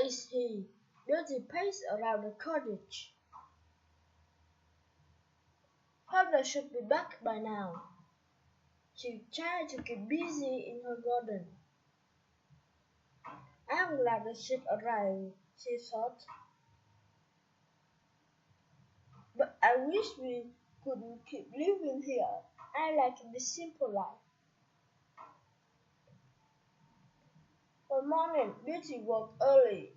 is he? Beaty paced around the cottage. Father should be back by now. She tried to keep busy in her garden. I'm glad the ship arrived, she thought. But I wish we could keep living here. I like this simple life. One morning, Beaty woke early.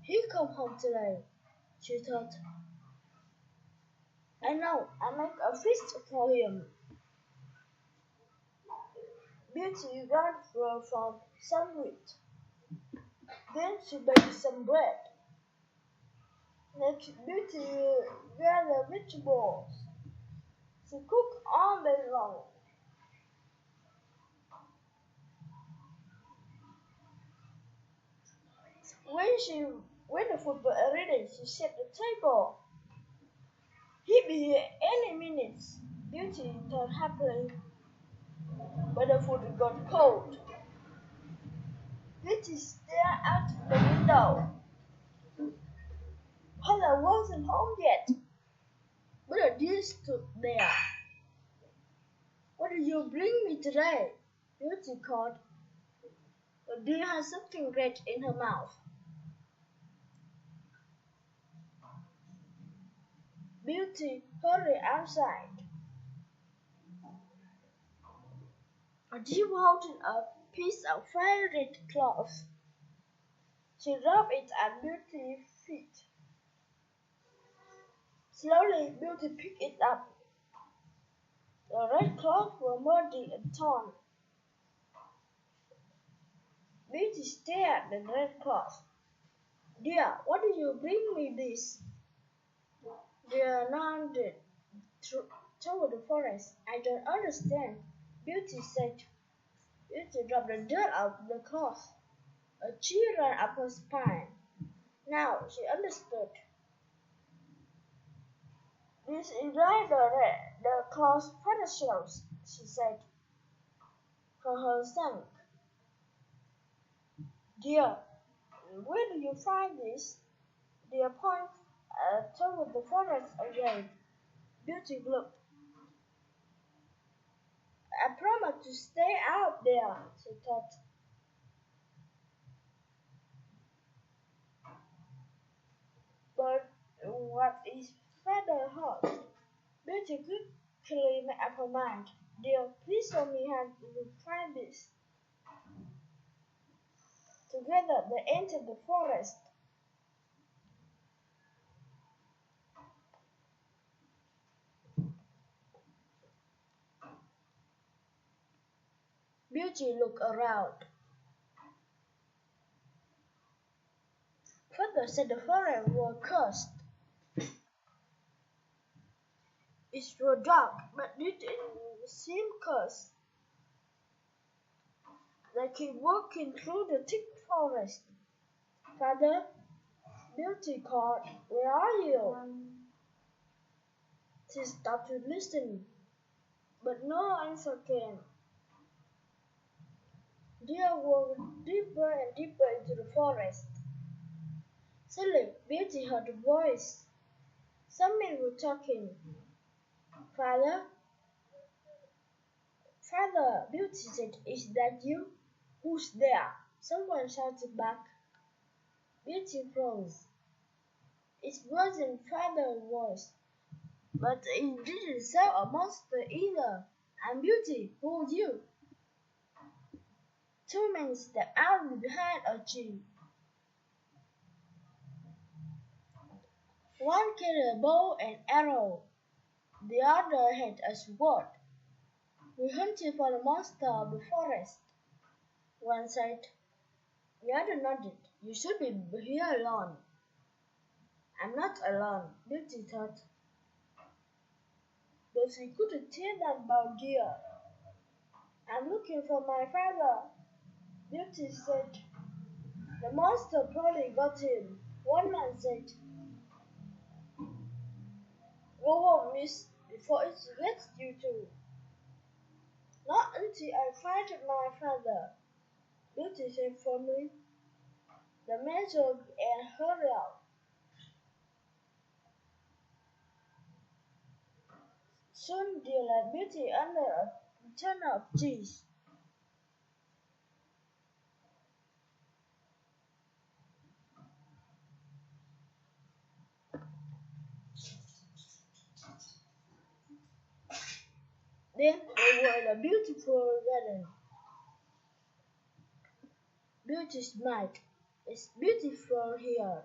He'll come home today, she thought. I know, I'll make a feast for him. Beaty ran for some wheat. Then she baked some bread. Next, Beaty gathered vegetables. She cooked all day long. When the food was ready, she set the table. He'll be here any minute, Beaty thought happily. But the food got cold. Beaty stared out the window. Father wasn't home yet, but a deer stood there. What did you bring me today? Beaty called. The deer had something red in her mouth. Beaty hurried outside. A deer holding a piece of fine red cloth. She rubbed it at Beaty's feet. Slowly, Beaty picked it up. The red cloth was muddy and torn. Beaty stared at the red cloth. Dear, what did you bring me this? Dear nodded toward the forest. I don't understand, Beaty said. Beaty dropped the dirt out of the cloth. A chill ran up her spine. Now she understood. This is right the cloth feather shows, she said. Her heart sank. Dear, where do you find this? Dear pointed toward the forest again. Beaty looked. I promised to stay out there, she thought. But what is feather hurt? Beaty quickly made up her mind. Dear, please show me how to find this. Together they entered the forest. Beaty looked around. Father said the forest was cursed. It was dark, but it didn't seem cursed. They kept walking through the thick forest. Father, Beaty called, where are you? She stopped to listen, but no answer came. Deer walked deeper and deeper into the forest. Suddenly, Beaty heard a voice. Some men were talking. Father, Beaty said, is that you? Who's there? Someone shouted back. Beaty froze. It wasn't Father's voice, but it didn't sound a monster either. I'm Beaty. Who are you? Two men stepped out behind a tree. One carried a bow and arrow. The other had a sword. We hunted for the monster of the forest, one said. The other nodded. You should be here alone. I'm not alone, Beaty thought. But she couldn't tell that about deer. I'm looking for my father, Beaty said. The monster probably got him, one man said. Go home, miss, before it gets you too. Not until I find my father. Beauty said firmly. The man shook and hurried out. Soon they led Beauty under a ton of cheese. Then they were in a beautiful garden. Beauty smiled. It's beautiful here.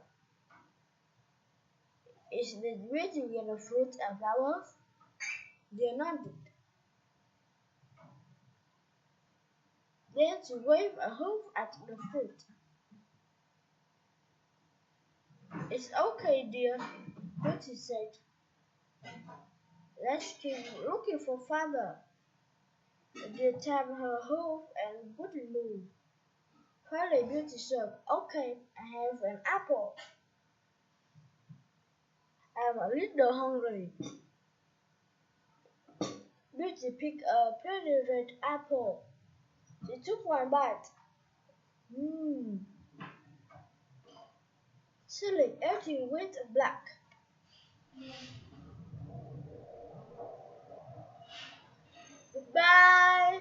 Isn't it beautiful with the fruit and flowers? They nodded. Then she waved a hoof at the fruit. It's okay, dear, Beauty said. Let's keep looking for father. They tapped her hoof and wouldn't move. Finally, Beauty said, okay, I have an apple. I'm a little hungry. Beauty picked a pretty red apple. She took one bite. Mmm, silly, everything went black. Goodbye.